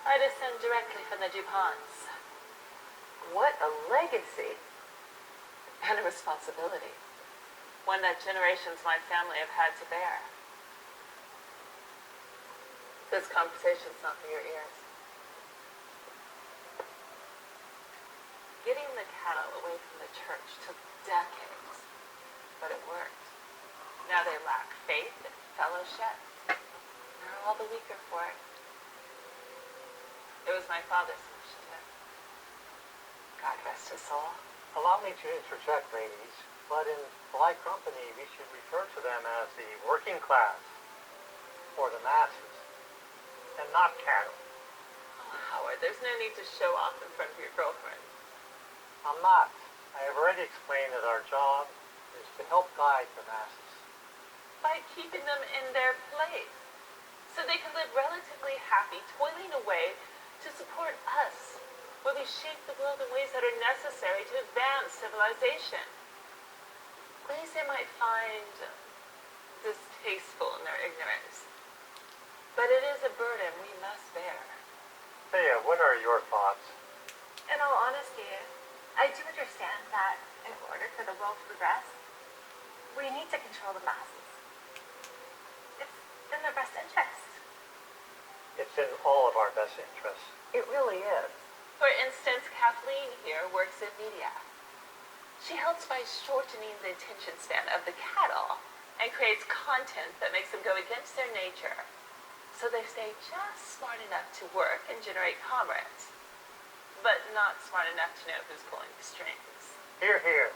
I descend directly from the DuPonts. What a legacy. And a responsibility. One that generations of my family have had to bear. This conversation's not for your ears. Getting the cattle away from the church took decades, but it worked. Now they lack faith and fellowship. They're all the weaker for it. It was my father's initiative. God rest his soul. Allow me to interject, ladies, but in polite company, we should refer to them as the working class, or the masses, and not cattle. Oh, Howard, there's no need to show off in front of your girlfriend. I'm not. I have already explained that our job is to help guide the masses. By keeping them in their place, so they can live relatively happy, toiling away to support us, while we shape the world in ways that are necessary to advance civilization. Ways they might find distasteful in their ignorance. But it is a burden we must bear. Thea, what are your thoughts? In all honesty, I do understand that in order for the world to progress, we need to control the masses. It's in their best interest. It's in all of our best interests. It really is. For instance, Kathleen here works in media. She helps by shortening the attention span of the cattle and creates content that makes them go against their nature. So they stay just smart enough to work and generate commerce, but not smart enough to know who's pulling the strings. Hear, hear.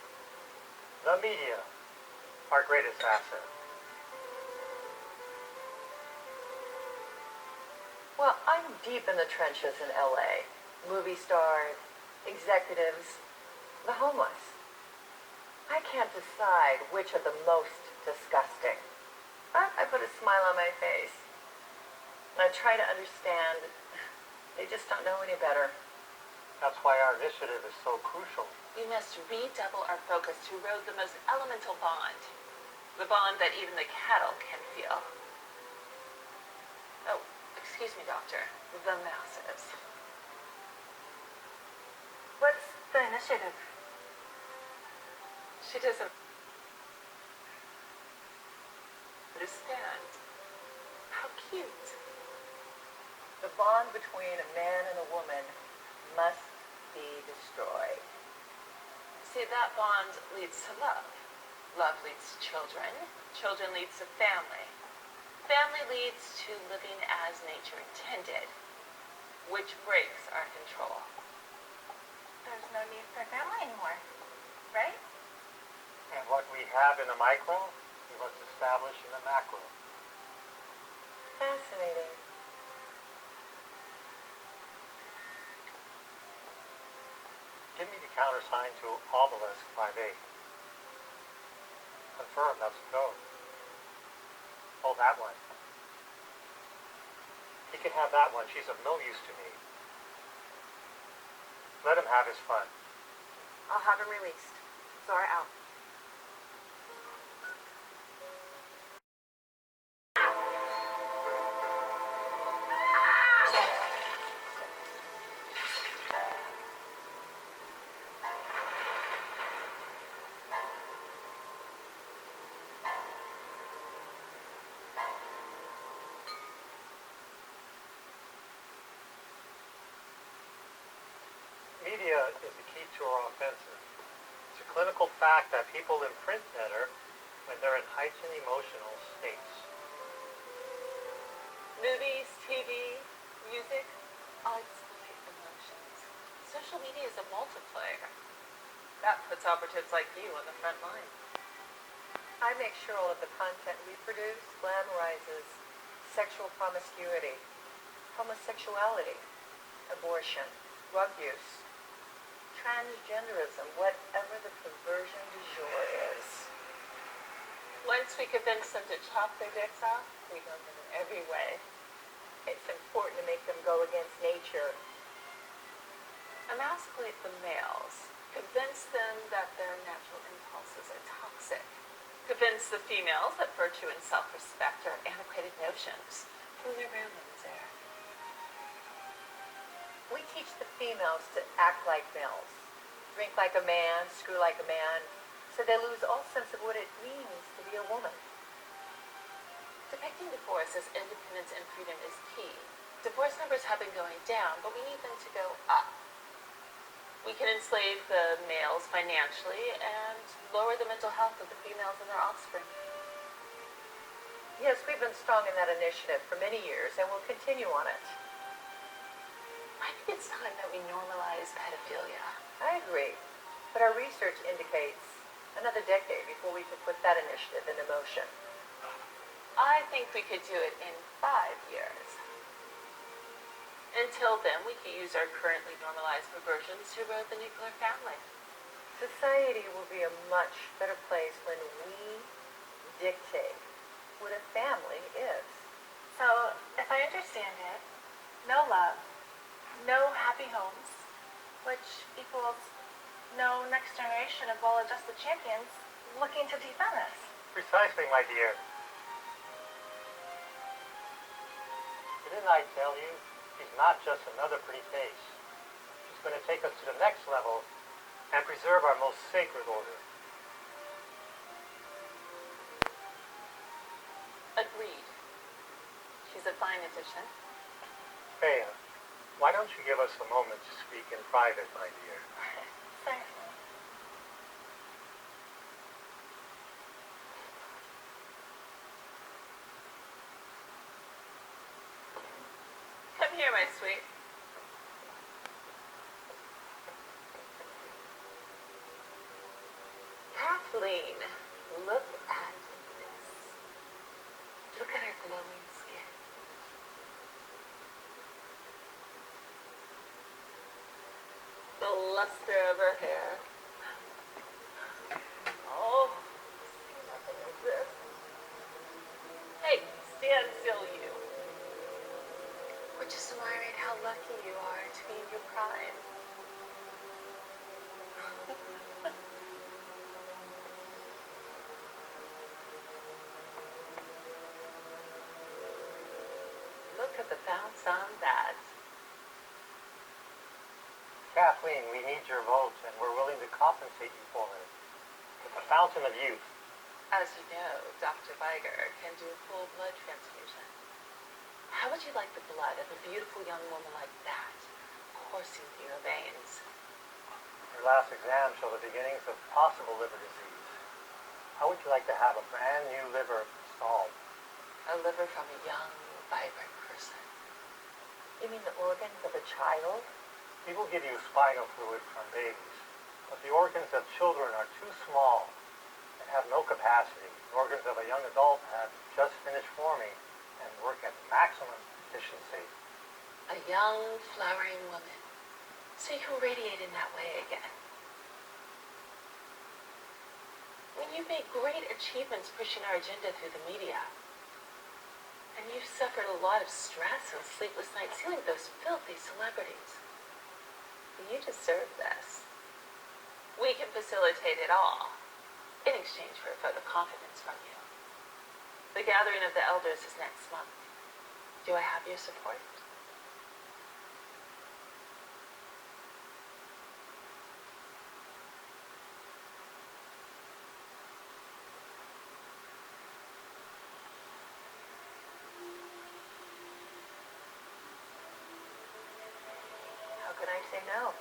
The media, our greatest asset. Well, I'm deep in the trenches in LA. Movie stars, executives, the homeless. I can't decide which are the most disgusting. But I put a smile on my face. And I try to understand. They just don't know any better. That's why our initiative is so crucial. We must redouble our focus to erode the most elemental bond. The bond that even the cattle can feel. Oh, excuse me, Doctor. The masses. What's the initiative? She doesn't understand. How cute. The bond between a man and a woman must be destroyed. See, that bond leads to love. Love leads to children. Children leads to family. Family leads to living as nature intended, which breaks our control. There's no need for family anymore, right? And what we have in the micro, we must establish in the macro. Fascinating. Give me the countersign to obelisk 5'8". Confirm, that's a go. Oh, that one. He can have that one. She's of no use to me. Let him have his fun. I'll have him released. Zora out. Media is the key to our offensive. It's a clinical fact that people imprint better when they're in heightened emotional states. Movies, TV, music, all exploit emotions. Social media is a multiplier. That puts operatives like you on the front line. I make sure all of the content we produce glamorizes sexual promiscuity, homosexuality, abortion, drug use, transgenderism, whatever the perversion du jour is. Once we convince them to chop their dicks off, we know them in every way. It's important to make them go against nature. Emasculate the males. Convince them that their natural impulses are toxic. Convince the females that virtue and self-respect are antiquated notions. Prove their grandmother's there. We teach the females to act like males, drink like a man, screw like a man, so they lose all sense of what it means to be a woman. Depicting divorce as independence and freedom is key. Divorce numbers have been going down, but we need them to go up. We can enslave the males financially and lower the mental health of the females and their offspring. Yes, we've been strong in that initiative for many years, and we'll continue on it. I think it's time that we normalize pedophilia. I agree, but our research indicates another decade before we can put that initiative into motion. I think we could do it in 5 years. Until then, we can use our currently normalized perversions to erode the nuclear family. Society will be a much better place when we dictate what a family is. So, if I understand it, no love, no happy homes, which equals no next generation of well-adjusted champions looking to defend us. Precisely, my dear. Didn't I tell you? She's not just another pretty face. She's going to take us to the next level and preserve our most sacred order. Agreed. She's a fine addition. Bea, why don't you give us a moment to speak in private, my dear? Certainly. Come here, my sweet. Kathleen, look at this. Look at her glowing skin. The luster of her hair. Oh, see nothing like this. Hey, stand still, you. We're just admiring how lucky you are to be in your prime. Look at the bounce on that. Kathleen, we need your vote, and we're willing to compensate you for it. It's a fountain of youth. As you know, Dr. Viger can do full blood transfusion. How would you like the blood of a beautiful young woman like that coursing through your veins? Your last exam showed the beginnings of possible liver disease. How would you like to have a brand new liver installed? A liver from a young, vibrant person. You mean the organs of a child? We will give you spinal fluid from babies, but the organs of children are too small and have no capacity. The organs of a young adult have just finished forming and work at maximum efficiency. A young, flowering woman. So you can radiate in that way again. When you've made great achievements pushing our agenda through the media, and you've suffered a lot of stress and sleepless nights dealing with those filthy celebrities, you deserve this. We can facilitate it all in exchange for a vote of confidence from you. The gathering of the elders is next month. Do I have your support? How can I say no?